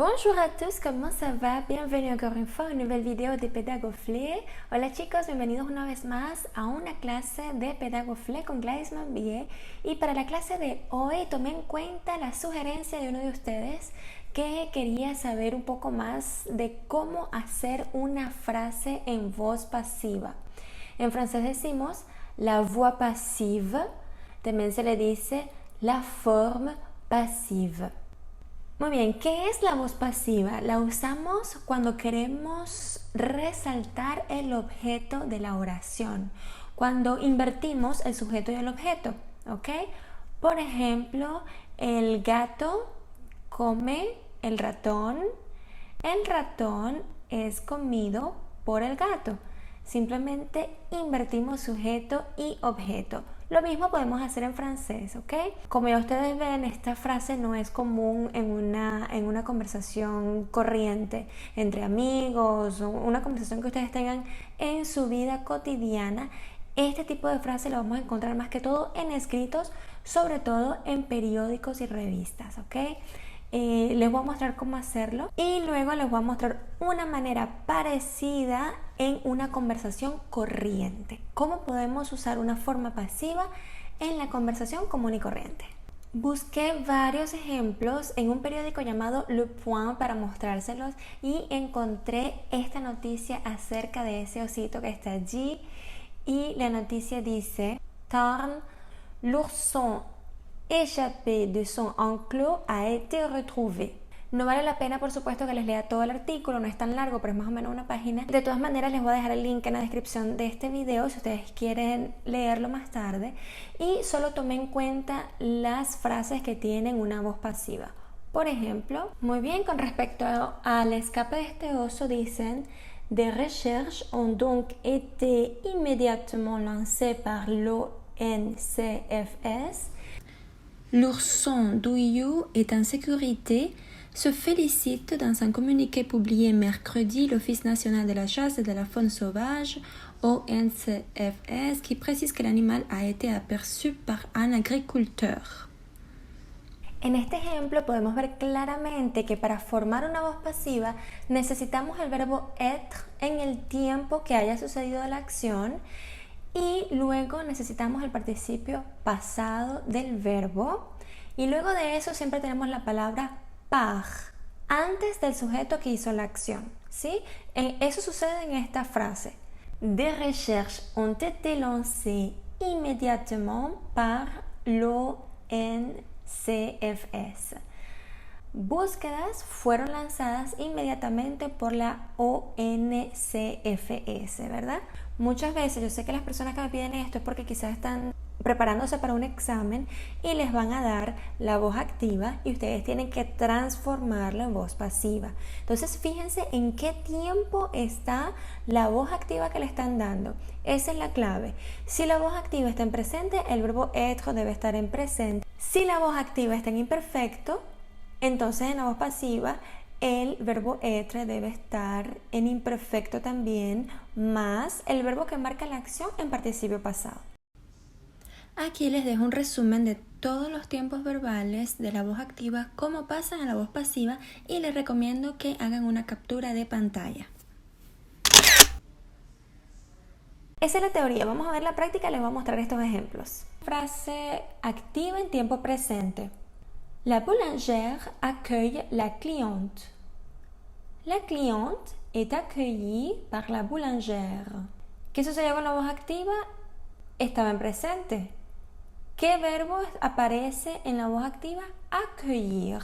Bonjour à tous, comment ça va? Bienvenue encore une fois a una nueva video de Pedagofle. Hola chicos, bienvenidos una vez más a una clase de Pedagofle con Gladys Mambier. Y para la clase de hoy tomé en cuenta la sugerencia de uno de ustedes que quería saber un poco más de cómo hacer una frase en voz pasiva. En francés decimos la voix passive, también se le dice la forme passive. Muy bien, ¿qué es la voz pasiva? La usamos cuando queremos resaltar el objeto de la oración, cuando invertimos el sujeto y el objeto, ¿ok? Por ejemplo, el gato come el ratón es comido por el gato. Simplemente invertimos sujeto y objeto. Lo mismo podemos hacer en francés, ¿ok? Como ya ustedes ven, esta frase no es común en una conversación corriente entre amigos o una conversación que ustedes tengan en su vida cotidiana. Este tipo de frase lo vamos a encontrar más que todo en escritos, sobre todo en periódicos y revistas, ¿ok? Les voy a mostrar cómo hacerlo y luego les voy a mostrar una manera parecida en una conversación corriente. ¿Cómo podemos usar una forma pasiva en la conversación común y corriente? Busqué varios ejemplos en un periódico llamado Le Point para mostrárselos y encontré esta noticia acerca de ese osito que está allí y la noticia dice: Tarn, l'ourson échappé de son enclos a été retrouvé. No vale la pena, por supuesto, que les lea todo el artículo, no es tan largo, pero es más o menos una página. De todas maneras, les voy a dejar el link en la descripción de este video si ustedes quieren leerlo más tarde. Y solo tomé en cuenta las frases que tienen una voz pasiva. Por ejemplo, muy bien, con respecto al escape de este oso, dicen: Des recherches ont donc été immédiatement lancées par l'ONCFS. L'ourson Douillou est en sécurité, se félicite dans un communiqué publié mercredi l'Office national de la chasse et de la faune sauvage, ONCFS, qui précise que l'animal a été aperçu par un agriculteur. En este ejemplo podemos ver claramente que para formar una voz pasiva necesitamos el verbo être en el tiempo que haya sucedido la acción y luego necesitamos el participio pasado del verbo y luego de eso siempre tenemos la palabra par antes del sujeto que hizo la acción, ¿sí? Eso sucede en esta frase. Des recherches ont été lancées immédiatement par l'ONCFS. Búsquedas fueron lanzadas inmediatamente por la ONCFS, ¿verdad? Muchas veces yo sé que las personas que me piden esto es porque quizás están preparándose para un examen y les van a dar la voz activa y ustedes tienen que transformarla en voz pasiva. Entonces fíjense en qué tiempo está la voz activa que le están dando. Esa es la clave. Si la voz activa está en presente, el verbo être debe estar en presente. Si la voz activa está en imperfecto, entonces en la voz pasiva el verbo être debe estar en imperfecto también, más el verbo que marca la acción en participio pasado. Aquí les dejo un resumen de todos los tiempos verbales de la voz activa, cómo pasan a la voz pasiva y les recomiendo que hagan una captura de pantalla. Esa es la teoría. Vamos a ver la práctica, les voy a mostrar estos ejemplos. Frase activa en tiempo presente. La boulangère accueille la cliente. La cliente est accueillie par la boulangère. ¿Qué sucedió con la voz activa? Estaba en presente. ¿Qué verbo aparece en la voz activa? Accueillir.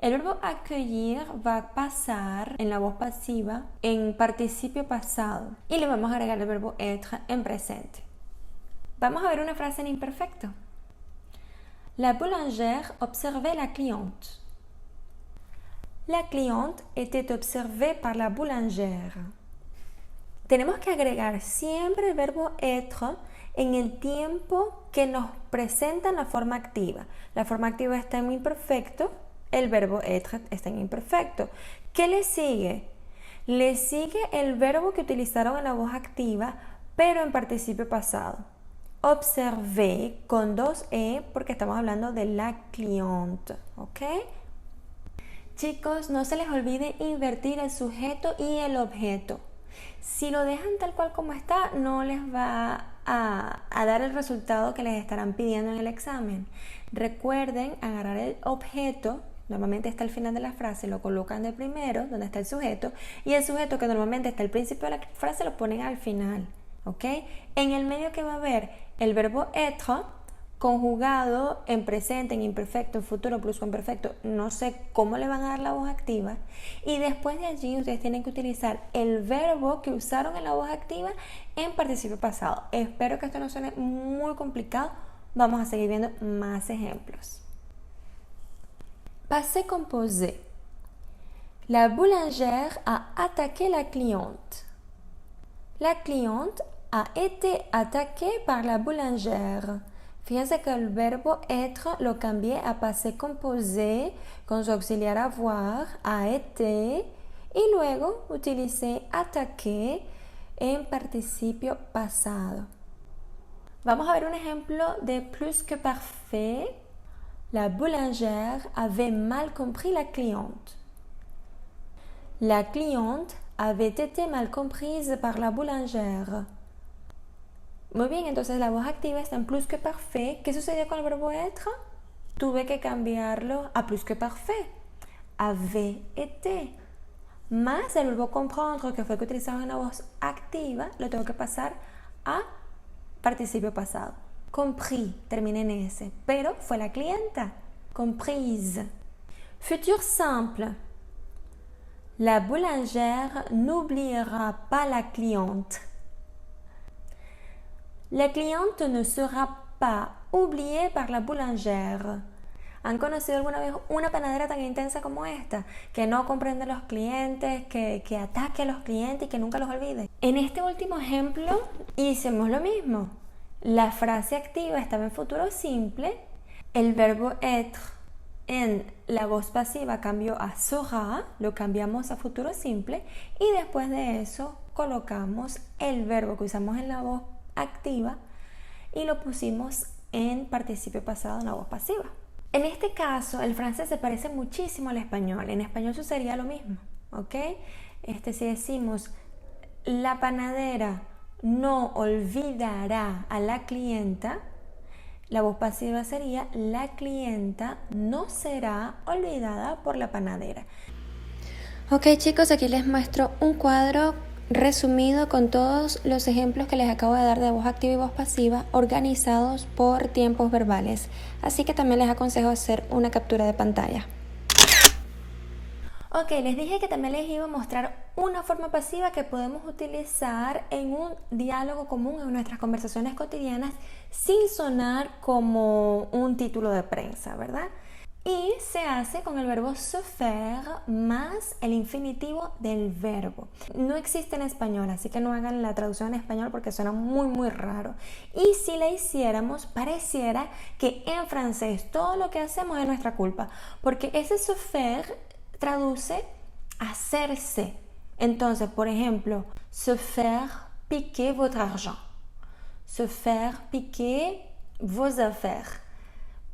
El verbo accueillir va a pasar en la voz pasiva en participio pasado y le vamos a agregar el verbo être en presente. Vamos a ver una frase en imperfecto. La boulangère observait la cliente. La cliente était observée par la boulangère. Tenemos que agregar siempre el verbo être en el tiempo que nos presenta la forma activa. La forma activa está en imperfecto, el verbo être está en imperfecto. ¿Qué le sigue? Le sigue el verbo que utilizaron en la voz activa, pero en participio pasado. Observé con 2 E porque estamos hablando de la cliente, ¿ok? Chicos, no se les olvide invertir el sujeto y el objeto. Si lo dejan tal cual como está, no les va a dar el resultado que les estarán pidiendo en el examen. Recuerden agarrar el objeto, normalmente está al final de la frase, lo colocan de primero, donde está el sujeto, y el sujeto, que normalmente está al principio de la frase, lo ponen al final, ¿ok? En el medio que va a haber el verbo être, conjugado en presente, en imperfecto, en futuro, pluscuamperfecto, no sé cómo le van a dar la voz activa, y después de allí ustedes tienen que utilizar el verbo que usaron en la voz activa en participio pasado. Espero que esto no suene muy complicado. Vamos a seguir viendo más ejemplos. Passé composé. La boulangère a attaqué la cliente. La cliente a été attaquée par la boulangère. Fíjense que el verbo être lo cambié a passé composé con su auxiliar avoir, a été, y luego utilicé attaqué en participio pasado. Vamos a ver un ejemplo de plus que parfait. La boulangère avait mal compris la cliente. La cliente avait été mal comprise par la boulangère. Muy bien, entonces la voz activa está en plus que parfait. ¿Qué sucedió con el verbo être? Tuve que cambiarlo a plus que parfait. Avait été. Más el verbo comprendre, que fue el que utilizamos en la voz activa, lo tengo que pasar a participio pasado. Compris, termina en S, pero fue la clienta. Comprise. Futur simple. La boulangère n'oubliera pas la cliente. La cliente ne sera pas oubliée par la boulangère. ¿Han conocido alguna vez una panadera tan intensa como esta? Que no comprende a los clientes, que ataque a los clientes y que nunca los olvide. En este último ejemplo hicimos lo mismo. La frase activa estaba en futuro simple. El verbo être en la voz pasiva cambió a sera, lo cambiamos a futuro simple. Y después de eso colocamos el verbo que usamos en la voz activa y lo pusimos en participio pasado en la voz pasiva. En este caso, el francés se parece muchísimo al español. En español sucedería lo mismo, ¿ok? Si decimos la panadera no olvidará a la clienta, la voz pasiva sería la clienta no será olvidada por la panadera. Ok, chicos, aquí les muestro un cuadro resumido con todos los ejemplos que les acabo de dar de voz activa y voz pasiva, organizados por tiempos verbales. Así que también les aconsejo hacer una captura de pantalla. Ok, les dije que también les iba a mostrar una forma pasiva que podemos utilizar en un diálogo común en nuestras conversaciones cotidianas sin sonar como un título de prensa, ¿verdad? Y se hace con el verbo se faire más el infinitivo del verbo. No existe en español, así que no hagan la traducción en español porque suena muy raro. Y si la hiciéramos, pareciera que en francés todo lo que hacemos es nuestra culpa, porque ese se faire traduce hacerse. Entonces, por ejemplo, se faire piquer votre argent. Se faire piquer vos affaires.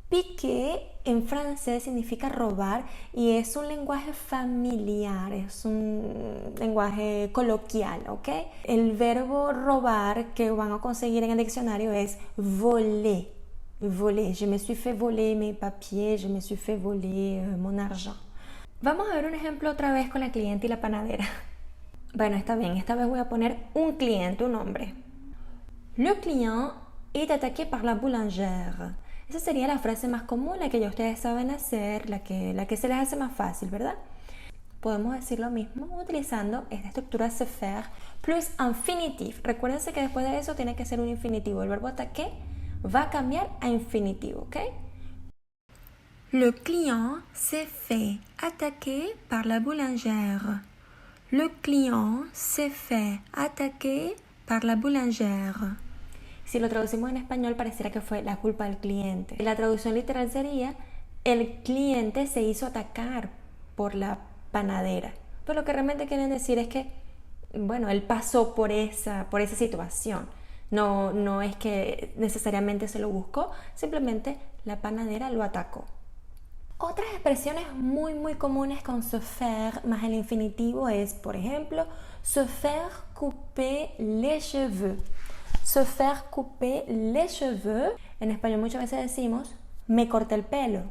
Piquer en francés significa robar y es un lenguaje familiar, es un lenguaje coloquial, ¿ok? El verbo robar que van a conseguir en el diccionario es voler. Voler. Je me suis fait voler mes papiers, je me suis fait voler mon argent. Vamos a ver un ejemplo otra vez con la cliente y la panadera. Bueno, está bien, esta vez voy a poner un cliente, un hombre. Le client est attaqué par la boulangère. Esa sería la frase más común, la que ya ustedes saben hacer, la que se les hace más fácil, ¿verdad? Podemos decir lo mismo utilizando esta estructura se faire plus infinitif. Recuérdense que después de eso tiene que ser un infinitivo. El verbo attaquer va a cambiar a infinitivo, ¿ok? Le client s'est fait attaquer par la boulangère. Le client s'est fait attaquer par la boulangère. Si lo traducimos en español pareciera que fue la culpa del cliente. La traducción literal sería el cliente se hizo atacar por la panadera. Pero lo que realmente quieren decir es que, bueno, él pasó por esa situación. No es que necesariamente se lo buscó, simplemente la panadera lo atacó. Otras expresiones muy comunes con se faire más el infinitivo es, por ejemplo, se faire couper les cheveux. Se faire couper les cheveux. En español muchas veces decimos, me corté el pelo.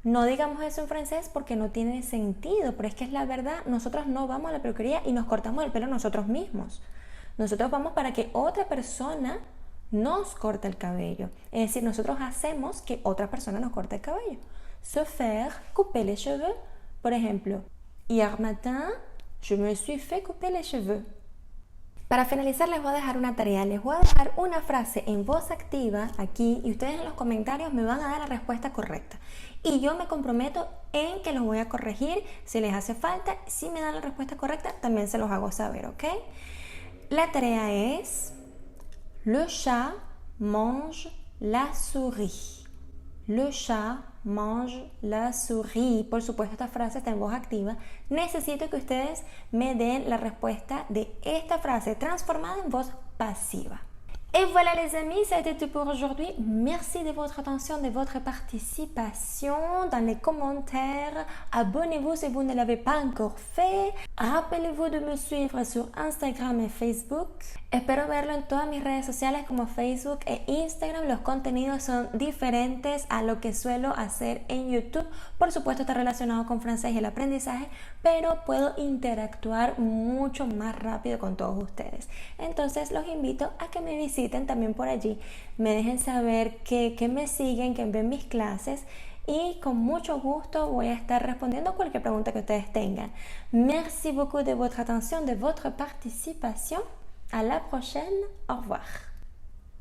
No digamos eso en francés porque no tiene sentido, pero es que es la verdad. Nosotros no vamos a la peluquería y nos cortamos el pelo nosotros mismos. Nosotros vamos para que otra persona nos corte el cabello. Es decir, nosotros hacemos que otra persona nos corte el cabello. Se faire couper les cheveux. Por ejemplo, hier matin, je me suis fait couper les cheveux. Para finalizar les voy a dejar una tarea, les voy a dejar una frase en voz activa aquí y ustedes en los comentarios me van a dar la respuesta correcta. Y yo me comprometo en que los voy a corregir si les hace falta. Si me dan la respuesta correcta, también se los hago saber, ¿ok? La tarea es: le chat mange la souris. Le chat mange la souris. Por supuesto, esta frase está en voz activa. Necesito que ustedes me den la respuesta de esta frase transformada en voz pasiva. Et voilà les amis, ça a été tout pour aujourd'hui. Merci de votre attention, de votre participation dans les commentaires. Abonnez-vous si vous ne l'avez pas encore fait. Rappelez-vous de me suivre sur Instagram et Facebook. Espero verlo en todas mis redes sociales como Facebook e Instagram. Los contenidos son diferentes a lo que suelo hacer en YouTube. Por supuesto está relacionado con francés y el aprendizaje, pero puedo interactuar mucho más rápido con todos ustedes. Entonces los invito a que me visiten también por allí, me dejen saber que me siguen, que ven mis clases y con mucho gusto voy a estar respondiendo a cualquier pregunta que ustedes tengan. Merci beaucoup de votre attention, de votre participation. À la prochaine. Au revoir.